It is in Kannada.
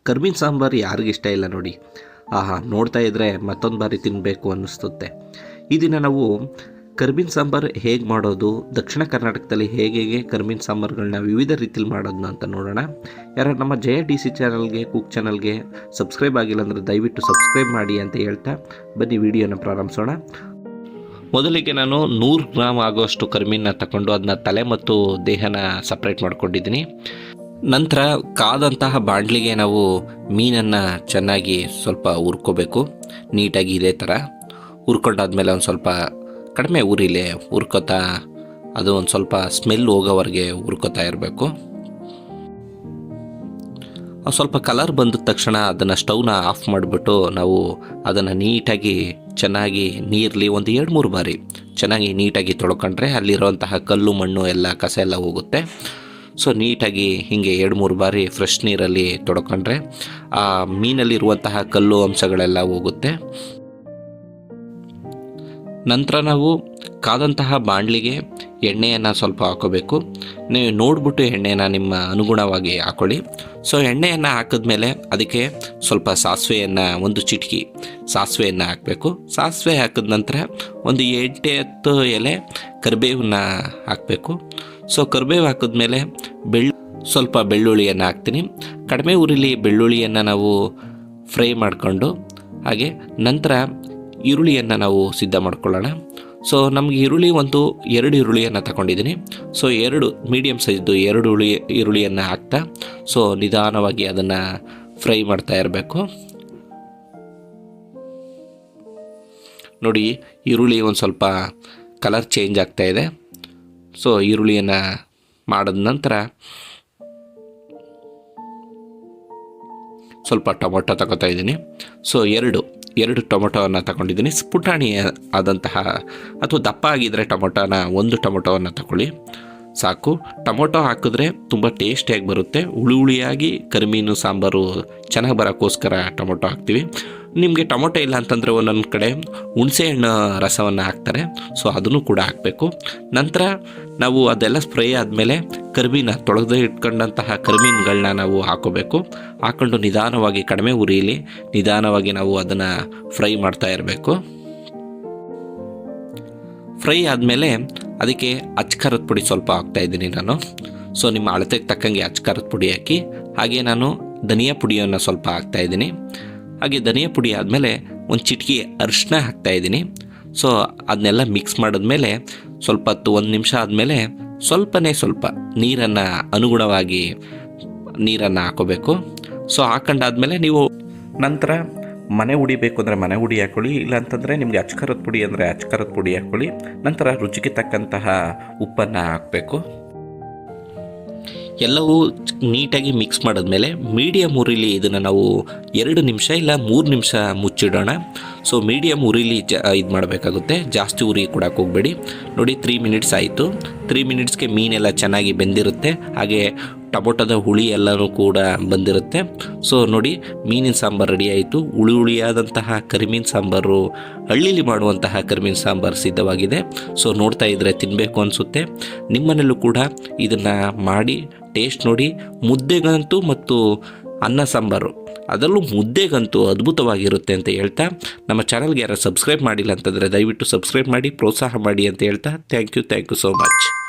ಕರ್ಮೀನ್ ಸಾಂಬಾರು ಯಾರಿಗಿಷ್ಟ ಇಲ್ಲ ನೋಡಿ. ಆಹಾ, ನೋಡ್ತಾ ಇದ್ದರೆ ಮತ್ತೊಂದು ಬಾರಿ ತಿನ್ನಬೇಕು ಅನ್ನಿಸ್ತುತ್ತೆ. ಈ ದಿನ ನಾವು ಕರ್ಮೀನ್ ಸಾಂಬಾರು ಹೇಗೆ ಮಾಡೋದು, ದಕ್ಷಿಣ ಕರ್ನಾಟಕದಲ್ಲಿ ಹೇಗೆ ಕರ್ಮೀನ್ ಸಾಂಬಾರುಗಳನ್ನ ವಿವಿಧ ರೀತಿಯಲ್ಲಿ ಮಾಡೋದನ್ನ ಅಂತ ನೋಡೋಣ. ಯಾರು ನಮ್ಮ ಜಯ DC ಚಾನಲ್ಗೆ, ಕುಕ್ ಚಾನಲ್ಗೆ ಸಬ್ಸ್ಕ್ರೈಬ್ ಆಗಿಲ್ಲ ಅಂದರೆ ದಯವಿಟ್ಟು ಸಬ್ಸ್ಕ್ರೈಬ್ ಮಾಡಿ ಅಂತ ಹೇಳ್ತಾ ಬನ್ನಿ ವಿಡಿಯೋನ ಪ್ರಾರಂಭಿಸೋಣ. ಮೊದಲಿಗೆ ನಾನು 100 ಗ್ರಾಮ್ ಆಗುವಷ್ಟು ಕರ್ಮೀನ ತಗೊಂಡು ಅದನ್ನ ತಲೆ ಮತ್ತು ದೇಹನ ಸಪ್ರೇಟ್ ಮಾಡ್ಕೊಂಡಿದ್ದೀನಿ. ನಂತರ ಕಾದಂತಹ ಬಾಣಲಿಗೆ ನಾವು ಮೀನನ್ನು ಚೆನ್ನಾಗಿ ಸ್ವಲ್ಪ ಹುರ್ಕೋಬೇಕು. ನೀಟಾಗಿ ಇದೇ ಥರ ಹುರ್ಕೊಂಡಾದ್ಮೇಲೆ ಒಂದು ಸ್ವಲ್ಪ ಕಡಿಮೆ ಉರಿಲೆ ಹುರ್ಕೋತಾ ಅದು ಒಂದು ಸ್ವಲ್ಪ ಸ್ಮೆಲ್ ಹೋಗೋವರೆಗೆ ಹುರ್ಕೋತಾ ಇರಬೇಕು. ಸ್ವಲ್ಪ ಕಲರ್ ಬಂದ ತಕ್ಷಣ ಅದನ್ನು ಸ್ಟವ್ನ ಆಫ್ ಮಾಡಿಬಿಟ್ಟು ನಾವು ಅದನ್ನು ನೀಟಾಗಿ ಚೆನ್ನಾಗಿ ನೀರಲ್ಲಿ ಒಂದು 2-3 ಬಾರಿ ಚೆನ್ನಾಗಿ ನೀಟಾಗಿ ತೊಳ್ಕೊಂಡ್ರೆ ಅಲ್ಲಿರುವಂತಹ ಕಲ್ಲು ಮಣ್ಣು ಎಲ್ಲ ಕಸ ಎಲ್ಲ ಹೋಗುತ್ತೆ. ಸೊ ನೀಟಾಗಿ ಹೀಗೆ 2-3 ಬಾರಿ ಫ್ರೆಶ್ ನೀರಲ್ಲಿ ತೊಳ್ಕೊಂಡ್ರೆ ಆ ಮೀನಲ್ಲಿರುವಂತಹ ಕಲ್ಲು ಅಂಶಗಳೆಲ್ಲ ಹೋಗುತ್ತೆ. ನಂತರ ನಾವು ಕಾದಂತಹ ಬಾಣಲಿಗೆ ಎಣ್ಣೆಯನ್ನು ಸ್ವಲ್ಪ ಹಾಕೋಬೇಕು. ನೀವು ನೋಡಿಬಿಟ್ಟು ಎಣ್ಣೆಯನ್ನು ನಿಮ್ಮ ಅನುಗುಣವಾಗಿ ಹಾಕೊಳ್ಳಿ. ಸೊ ಎಣ್ಣೆಯನ್ನು ಹಾಕಿದ್ಮೇಲೆ ಅದಕ್ಕೆ ಸ್ವಲ್ಪ ಸಾಸಿವೆಯನ್ನು, 1 ಚಿಟಿಕೆ ಸಾಸಿವೆಯನ್ನು ಹಾಕಬೇಕು. ಸಾಸಿವೆ ಹಾಕಿದ ನಂತರ ಒಂದು 8-10 ಎಲೆ ಕರಿಬೇವನ್ನ ಹಾಕಬೇಕು. ಸೊ ಕರಿಬೇವು ಹಾಕಿದ್ಮೇಲೆ ಸ್ವಲ್ಪ ಬೆಳ್ಳುಳ್ಳಿಯನ್ನು ಹಾಕ್ತೀನಿ. ಕಡಿಮೆ ಉರಿಲಿ ಬೆಳ್ಳುಳ್ಳಿಯನ್ನು ನಾವು ಫ್ರೈ ಮಾಡಿಕೊಂಡು ಹಾಗೆ ನಂತರ ಈರುಳ್ಳಿಯನ್ನು ನಾವು ಸಿದ್ಧ ಮಾಡ್ಕೊಳ್ಳೋಣ. ಸೊ ನಮಗೆ ಈರುಳ್ಳಿ 2 ಈರುಳ್ಳಿಯನ್ನು ತಗೊಂಡಿದ್ದೀನಿ. ಸೊ 2 ಮೀಡಿಯಮ್ ಸೈಜ್ದು 2 ಈರುಳ್ಳಿಯನ್ನು ಹಾಕ್ತಾ ಸೊ ನಿಧಾನವಾಗಿ ಅದನ್ನು ಫ್ರೈ ಮಾಡ್ತಾ ಇರಬೇಕು. ನೋಡಿ, ಈರುಳ್ಳಿ ಒಂದು ಸ್ವಲ್ಪ ಕಲರ್ ಚೇಂಜ್ ಆಗ್ತಾ ಇದೆ. ಸೊ ಈರುಳ್ಳಿಯನ್ನು ಮಾಡಿದ ನಂತರ ಸ್ವಲ್ಪ ಟೊಮೊಟೊ ತಗೋತಾ ಇದ್ದೀನಿ. ಸೊ 2 ಟೊಮೊಟೊವನ್ನು ತಗೊಂಡಿದ್ದೀನಿ. ಪುಟಾಣಿ ಆದಂತಹ ಅಥವಾ ದಪ್ಪ ಆಗಿದ್ದರೆ ಟೊಮೊಟೊನ 1 ಟೊಮೊಟೊವನ್ನು ತಗೊಳ್ಳಿ ಸಾಕು. ಟೊಮೊಟೊ ಹಾಕಿದ್ರೆ ತುಂಬ ಟೇಸ್ಟಿಯಾಗಿ ಬರುತ್ತೆ. ಹುಳಿಯಾಗಿ ಕರಿಮೀನು ಸಾಂಬಾರು ಚೆನ್ನಾಗಿ ಬರೋಕ್ಕೋಸ್ಕರ ಟೊಮೊಟೊ ಹಾಕ್ತೀವಿ. ನಿಮಗೆ ಟೊಮೊಟೊ ಇಲ್ಲ ಅಂತಂದರೆ ಒಂದೊಂದು ಕಡೆ ಹುಣಸೆಹಣ್ಣು ರಸವನ್ನು ಹಾಕ್ತಾರೆ. ಸೊ ಅದನ್ನು ಕೂಡ ಹಾಕಬೇಕು. ನಂತರ ನಾವು ಅದೆಲ್ಲ ಫ್ರೈ ಆದಮೇಲೆ ಕರಿಮೀನ ತೊಳೆದು ಇಟ್ಕೊಂಡಂತಹ ಕರಿಮೀನುಗಳನ್ನ ನಾವು ಹಾಕೋಬೇಕು. ಹಾಕ್ಕೊಂಡು ನಿಧಾನವಾಗಿ ಕಡಿಮೆ ಉರಿಯಲ್ಲಿ ನಿಧಾನವಾಗಿ ನಾವು ಅದನ್ನು ಫ್ರೈ ಮಾಡ್ತಾ ಇರಬೇಕು. ಫ್ರೈ ಆದಮೇಲೆ ಅದಕ್ಕೆ ಅಚ್ಕಾರದ ಪುಡಿ ಸ್ವಲ್ಪ ಹಾಕ್ತಾಯಿದ್ದೀನಿ ನಾನು. ಸೊ ನಿಮ್ಮ ಅಳತೆಗೆ ತಕ್ಕಂಗೆ ಅಚ್ಕಾರದ ಪುಡಿ ಹಾಕಿ, ಹಾಗೆ ನಾನು ಧನಿಯಾ ಪುಡಿಯನ್ನು ಸ್ವಲ್ಪ ಹಾಕ್ತಾಯಿದ್ದೀನಿ. ಹಾಗೆ ಧನಿಯಾ ಪುಡಿ ಆದಮೇಲೆ 1 ಚಿಟಿಕೆ ಅರಿಶಿನ ಹಾಕ್ತಾಯಿದ್ದೀನಿ. ಸೊ ಅದನ್ನೆಲ್ಲ ಮಿಕ್ಸ್ ಮಾಡಿದ್ಮೇಲೆ ಸ್ವಲ್ಪ ಹೊತ್ತು 1 ನಿಮಿಷ ಆದಮೇಲೆ ಸ್ವಲ್ಪ ನೀರನ್ನು ಅನುಗುಣವಾಗಿ ನೀರನ್ನು ಹಾಕೋಬೇಕು. ಸೊ ಹಾಕೊಂಡಾದ್ಮೇಲೆ ನೀವು ನಂತರ ಮನೆ ಹುಡಿ ಬೇಕು ಅಂದರೆ ಮನೆ ಹುಡಿ ಹಾಕ್ಕೊಳ್ಳಿ, ಇಲ್ಲಾಂತಂದರೆ ನಿಮಗೆ ಅಚ್ಕಾರದ ಪುಡಿ ಅಂದರೆ ಅಚ್ಕಾರದ ಪುಡಿ ಹಾಕ್ಕೊಳ್ಳಿ. ನಂತರ ರುಚಿಗೆ ತಕ್ಕಂತಹ ಉಪ್ಪನ್ನು ಹಾಕಬೇಕು. ಎಲ್ಲವೂ ನೀಟಾಗಿ ಮಿಕ್ಸ್ ಮಾಡಿದ್ಮೇಲೆ ಮೀಡಿಯಮ್ ಉರಿಲಿ ಇದನ್ನು ನಾವು 2 ನಿಮಿಷ ಇಲ್ಲ 3 ನಿಮಿಷ ಮುಚ್ಚಿಡೋಣ. ಸೊ ಮೀಡಿಯಮ್ ಉರಿಲಿ ಇದು ಮಾಡಬೇಕಾಗುತ್ತೆ, ಜಾಸ್ತಿ ಉರಿ ಕೊಡೋಕೆ ಹೋಗಬೇಡಿ. ನೋಡಿ 3 ಮಿನಿಟ್ಸ್ ಆಯಿತು. 3 ಮಿನಿಟ್ಸ್ಗೆ ಮೀನೆಲ್ಲ ಚೆನ್ನಾಗಿ ಬೆಂದಿರುತ್ತೆ, ಹಾಗೆ ಟೊಮೊಟೊದ ಹುಳಿ ಎಲ್ಲನೂ ಕೂಡ ಬಂದಿರುತ್ತೆ. ಸೊ ನೋಡಿ, ಮೀನಿನ ಸಾಂಬಾರು ರೆಡಿ ಆಯಿತು. ಹುಳಿಯಾದಂತಹ ಕರಿಮೀನು ಸಾಂಬಾರು, ಹಳ್ಳಿಲಿ ಮಾಡುವಂತಹ ಕರಿಮೀನು ಸಾಂಬಾರು ಸಿದ್ಧವಾಗಿದೆ. ಸೊ ನೋಡ್ತಾ ಇದ್ದರೆ ತಿನ್ನಬೇಕು ಅನಿಸುತ್ತೆ. ನಿಮ್ಮನೇಲೂ ಕೂಡ ಇದನ್ನು ಮಾಡಿ ಟೇಸ್ಟ್ ನೋಡಿ. ಮುದ್ದೆಗಂತೂ ಮತ್ತು ಅನ್ನ ಸಾಂಬಾರು ಅದರಲ್ಲೂ ಮುದ್ದೆಗಂತೂ ಅದ್ಭುತವಾಗಿರುತ್ತೆ ಅಂತ ಹೇಳ್ತಾ, ನಮ್ಮ ಚಾನಲ್ಗೆ ಯಾರು ಸಬ್ಸ್ಕ್ರೈಬ್ ಮಾಡಿಲ್ಲ ಅಂತಂದರೆ ದಯವಿಟ್ಟು ಸಬ್ಸ್ಕ್ರೈಬ್ ಮಾಡಿ, ಪ್ರೋತ್ಸಾಹ ಮಾಡಿ ಅಂತ ಹೇಳ್ತಾ ಥ್ಯಾಂಕ್ ಯು ಸೋ ಮಚ್.